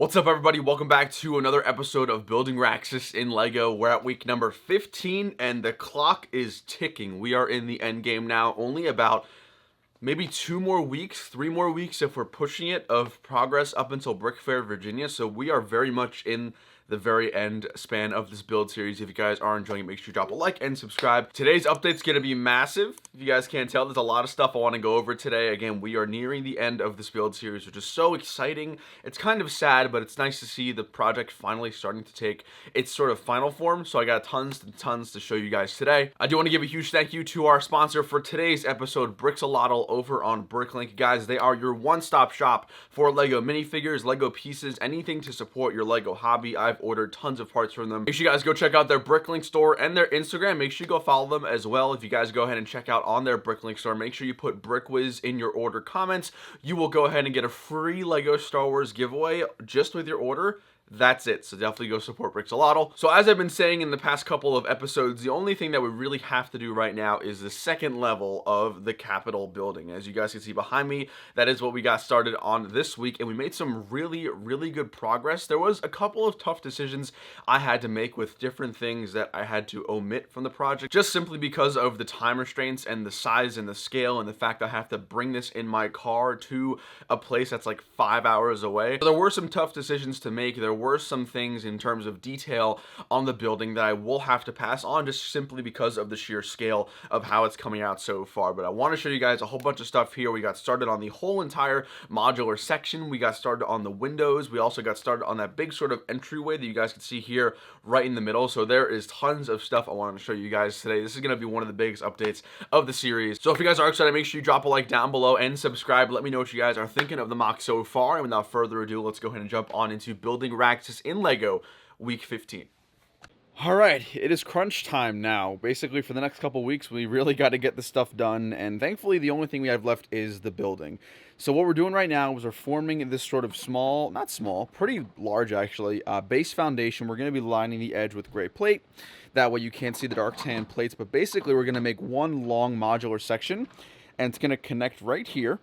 What's up, everybody? Welcome back to another episode of Building Raxus in LEGO. We're at week number 15 and the clock is ticking. We are in the end game now. Only about maybe 2 more weeks, 3 more weeks if we're pushing it of progress up until Brickfair Virginia. So we are very much in the very end span of this build series. If you guys are enjoying it, make sure you drop a like and subscribe. Today's update's going to be massive. If you guys can't tell, there's a lot of stuff I want to go over today. Again, we are nearing the end of this build series, which is so exciting. It's kind of sad, but it's nice to see the project finally starting to take its sort of final form. So I got tons and tons to show you guys today. I do want to give a huge thank you to our sponsor for today's episode, brickzz over on Bricklink. Guys, they are your one-stop shop for LEGO minifigures, LEGO pieces, anything to support your LEGO hobby. I've ordered tons of parts from them. Make sure you guys go check out their Bricklink store and their Instagram. Make sure you go follow them as well. If you guys go ahead and check out on their Bricklink store, make sure you put BrickWiz in your order comments. You will go ahead and get a free LEGO Star Wars giveaway just with your order. That's it. So definitely go support brickzz. So as I've been saying in the past couple of episodes, the only thing that we really have to do right now is the second level of the Capitol building. As you guys can see behind me, that is what we got started on this week, and we made some really good progress. There was a couple of tough decisions I had to make with different things that I had to omit from the project, just simply because of the time restraints and the size and the scale and the fact I have to bring this in my car to a place that's like 5 hours away. So there were some tough decisions to make. There were some things in terms of detail on the building that I will have to pass on just simply because of the sheer scale of how it's coming out so far. But I want to show you guys a whole bunch of stuff here. We got started on the whole entire modular section. We got started on the windows. We also got started on that big sort of entryway that you guys can see here right in the middle. So there is tons of stuff I wanted to show you guys today. This is going to be one of the biggest updates of the series. So if you guys are excited, make sure you drop a like down below and subscribe. Let me know what you guys are thinking of the mock so far. And without further ado, let's go ahead and jump on into building Raxus in LEGO week 15. All right, it is crunch time now. Basically, for the next couple weeks, we really got to get this stuff done, and thankfully, the only thing we have left is the building. So what we're doing right now is we're forming this sort of small, not small, pretty large actually, base foundation. We're going to be lining the edge with gray plate. That way you can't see the dark tan plates, but basically we're going to make one long modular section, and it's going to connect right here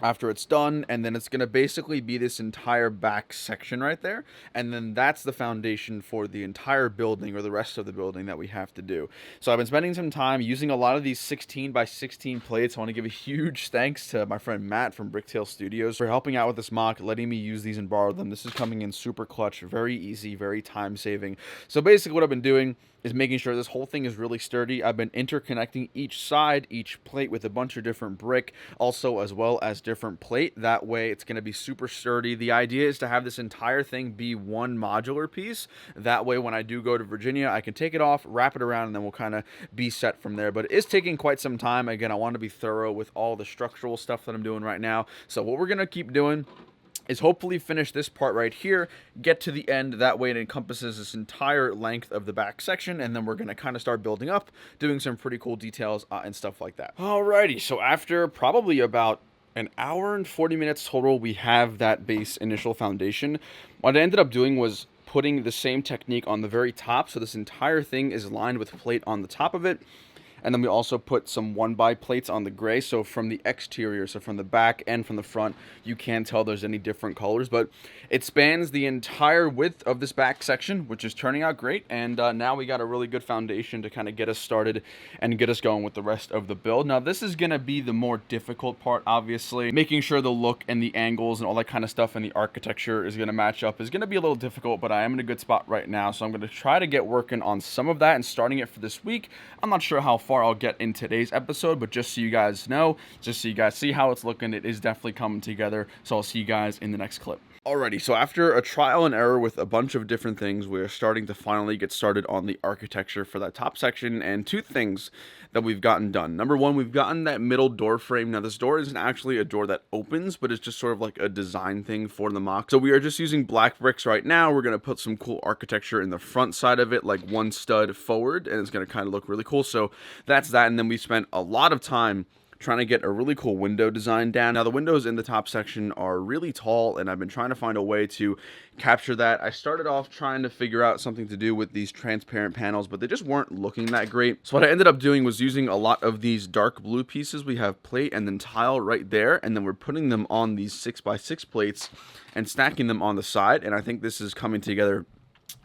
after it's done, and then it's going to basically be this entire back section right there, and then that's the foundation for the entire building or the rest of the building that we have to do. So I've been spending some time using a lot of these 16 by 16 plates. I want to give a huge thanks to my friend Matt from Bricktail Studios for helping out with this mock, letting me use these and borrow them. This is coming in super clutch, very easy, very time saving. So basically what I've been doing is making sure this whole thing is really sturdy. I've been interconnecting each side, each plate with a bunch of different brick, also as well as different plate. That way it's going to be super sturdy. The idea is to have this entire thing be one modular piece. That way when I do go to Virginia, I can take it off, wrap it around, and then we'll kind of be set from there. But it is taking quite some time. Again, I want to be thorough with all the structural stuff that I'm doing right now. So what we're going to keep doing is hopefully finish this part right here, get to the end. That way it encompasses this entire length of the back section, and then we're going to kind of start building up, doing some pretty cool details and stuff like that. Alrighty, so after probably about an hour and 40 minutes total, we have that base initial foundation. What I ended up doing was putting the same technique on the very top, so this entire thing is lined with plate on the top of it. And then we also put some 1x plates on the gray. So from the exterior, so from the back and from the front, you can't tell there's any different colors. But it spans the entire width of this back section, which is turning out great. And now we got a really good foundation to kind of get us started and get us going with the rest of the build. Now, this is going to be the more difficult part, obviously. Making sure the look and the angles and all that kind of stuff and the architecture is going to match up is going to be a little difficult, but I am in a good spot right now. So I'm going to try to get working on some of that and starting it for this week. I'm not sure how far I'll get in today's episode, but just so you guys know, just so you guys see how it's looking, it is definitely coming together. So I'll see you guys in the next clip. Alrighty, so after a trial and error with a bunch of different things, we're starting to finally get started on the architecture for that top section, and 2 things that we've gotten done. Number 1, we've gotten that middle door frame. Now, this door isn't actually a door that opens, but it's just sort of like a design thing for the mock. So we are just using black bricks right now. We're going to put some cool architecture in the front side of it, like one stud forward, and it's going to kind of look really cool. So that's that, and then we spent a lot of time trying to get a really cool window design down. Now, the windows in the top section are really tall, and I've been trying to find a way to capture that. I started off trying to figure out something to do with these transparent panels, but they just weren't looking that great. So what I ended up doing was using a lot of these dark blue pieces. We have plate and then tile right there, and then we're putting them on these 6x6 plates and stacking them on the side, and I think this is coming together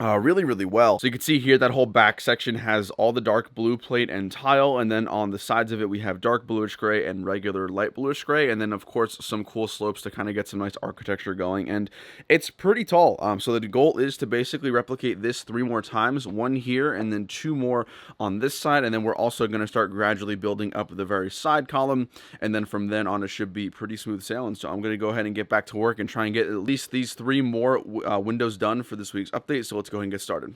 really well. So you can see here that whole back section has all the dark blue plate and tile, and then on the sides of it we have dark bluish gray and regular light bluish gray, and then of course some cool slopes to kind of get some nice architecture going. And it's pretty tall, so the goal is to basically replicate this 3 more times, 1 here and then 2 more on this side, and then we're also going to start gradually building up the very side column, and then from then on it should be pretty smooth sailing. So I'm going to go ahead and get back to work and try and get at least these 3 more windows done for this week's update. So let's go ahead and get started.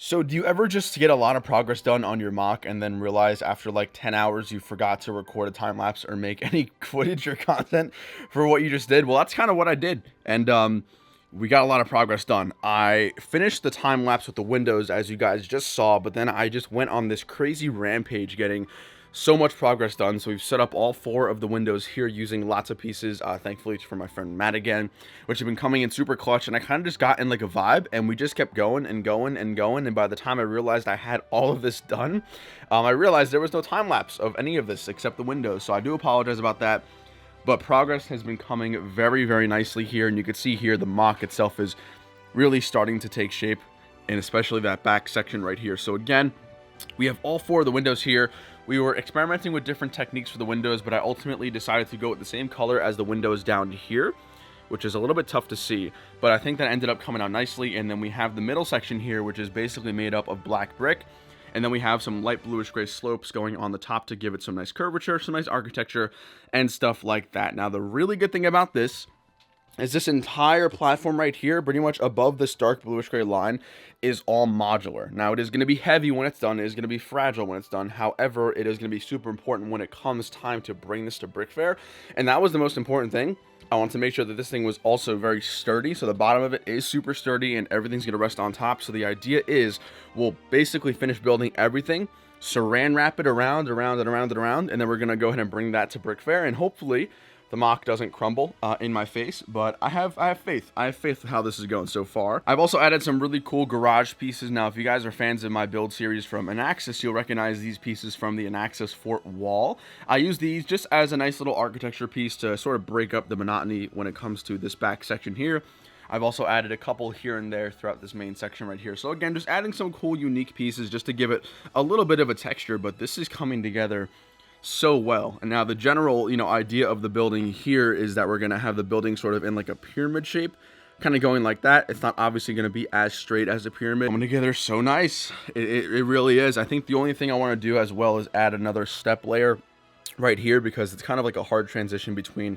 So do you ever just get a lot of progress done on your mock and then realize after like 10 hours you forgot to record a time lapse or make any footage or content for what you just did? Well, that's kind of what I did. And we got a lot of progress done. I finished the time lapse with the windows, as you guys just saw, but then I just went on this crazy rampage getting so much progress done. So we've set up all 4 of the windows here using lots of pieces, thankfully from my friend Matt again, which have been coming in super clutch, and I kind of just got in like a vibe, and we just kept going and going and going, and by the time I realized I had all of this done, I realized there was no time lapse of any of this except the windows. So I do apologize about that, but progress has been coming very nicely here, and you can see here the mock itself is really starting to take shape, and especially that back section right here. So again, we have all 4 of the windows here. We were experimenting with different techniques for the windows, but I ultimately decided to go with the same color as the windows down here, which is a little bit tough to see, but I think that ended up coming out nicely. And then we have the middle section here, which is basically made up of black brick, and then we have some light bluish gray slopes going on the top to give it some nice curvature, some nice architecture, and stuff like that. Now, the really good thing about this is this entire platform right here, pretty much above this dark bluish gray line, is all modular. Now, it is going to be heavy when it's done. It is going to be fragile when it's done. However, it is going to be super important when it comes time to bring this to Brickfair. And that was the most important thing. I want to make sure that this thing was also very sturdy. So the bottom of it is super sturdy and everything's going to rest on top. So the idea is we'll basically finish building everything, saran wrap it around, and then we're going to go ahead and bring that to Brickfair, and hopefully the mock doesn't crumble in my face, but I have faith. I have faith in how this is going so far. I've also added some really cool garage pieces. Now, if you guys are fans of my build series from Anaxis, you'll recognize these pieces from the Anaxis Fort Wall. I use these just as a nice little architecture piece to sort of break up the monotony when it comes to this back section here. I've also added a couple here and there throughout this main section right here. So again, just adding some cool, unique pieces just to give it a little bit of a texture, but this is coming together so well. And now the general, idea of the building here is that we're going to have the building sort of in like a pyramid shape, kind of going like that. It's not obviously going to be as straight as a pyramid. Coming together so nice. It really is. I think the only thing I want to do as well is add another step layer right here, because it's kind of like a hard transition between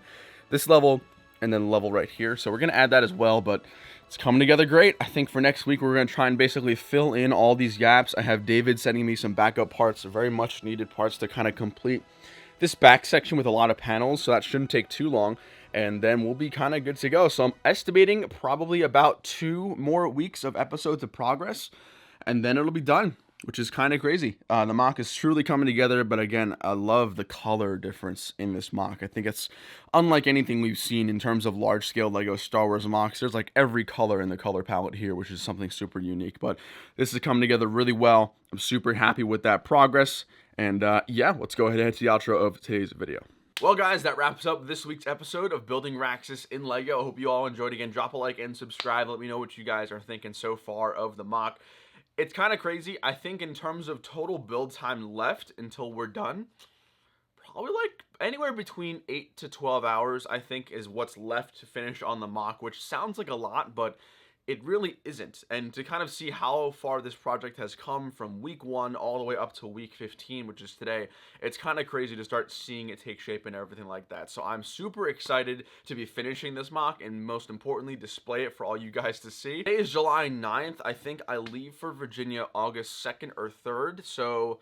this level and then the level right here. So we're going to add that as well, but it's coming together great. I think for next week, we're going to try and basically fill in all these gaps. I have David sending me some backup parts, very much needed parts to kind of complete this back section with a lot of panels. So that shouldn't take too long, and then we'll be kind of good to go. So I'm estimating probably about 2 more weeks of episodes of progress, and then it'll be done, which is kind of crazy. The mock is truly coming together, but again, I love the color difference in this mock. I think it's unlike anything we've seen in terms of large-scale LEGO Star Wars mocks. There's like every color in the color palette here, which is something super unique, but this is coming together really well. I'm super happy with that progress, and yeah, let's go ahead and head to the outro of today's video. Well, guys, that wraps up this week's episode of Building Raxus in LEGO. I hope you all enjoyed. Again, drop a like and subscribe. Let me know what you guys are thinking so far of the mock. It's kind of crazy. I think in terms of total build time left until we're done, probably like anywhere between 8 to 12 hours, I think, is what's left to finish on the mock, which sounds like a lot, but it really isn't. And to kind of see how far this project has come from week 1 all the way up to week 15, which is today, it's kind of crazy to start seeing it take shape and everything like that. So I'm super excited to be finishing this mock and most importantly display it for all you guys to see. Today is July 9th. I think I leave for Virginia August 2nd or 3rd, so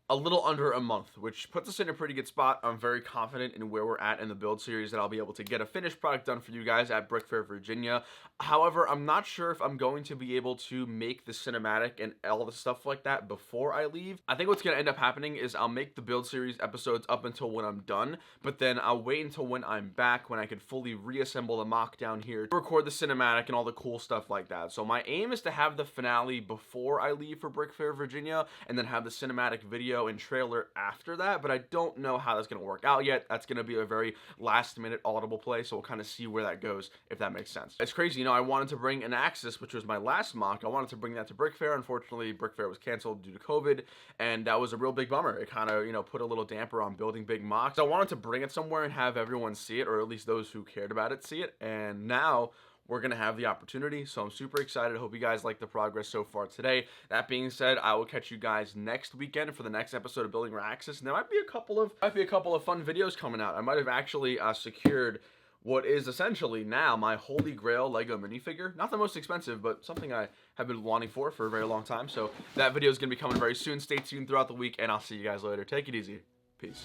a little under a month, which puts us in a pretty good spot. I'm very confident in where we're at in the build series that I'll be able to get a finished product done for you guys at Brickfair Virginia. However, I'm not sure if I'm going to be able to make the cinematic and all the stuff like that before I leave. I think what's going to end up happening is I'll make the build series episodes up until when I'm done, but then I'll wait until when I'm back, when I can fully reassemble the mock down here to record the cinematic and all the cool stuff like that. So my aim is to have the finale before I leave for Brickfair Virginia and then have the cinematic video and trailer after that, but I don't know how that's going to work out yet. That's going to be a very last minute audible play, so we'll kind of see where that goes, if that makes sense. It's crazy, you know, I wanted to bring an Raxus, which was my last mock. I wanted to bring that to Brickfair. Unfortunately, Brickfair was canceled due to COVID, and that was a real big bummer. It kind of, you know, put a little damper on building big mocks. So I wanted to bring it somewhere and have everyone see it, or at least those who cared about it see it, and now we're going to have the opportunity, so I'm super excited. I hope you guys like the progress so far today. That being said, I will catch you guys next weekend for the next episode of Building Raxus, and there might be a couple of fun videos coming out. I might have actually secured what is essentially now my holy grail Lego minifigure. Not the most expensive, but something I have been wanting for a very long time, so that video is going to be coming very soon. Stay tuned throughout the week, and I'll see you guys later. Take it easy. Peace.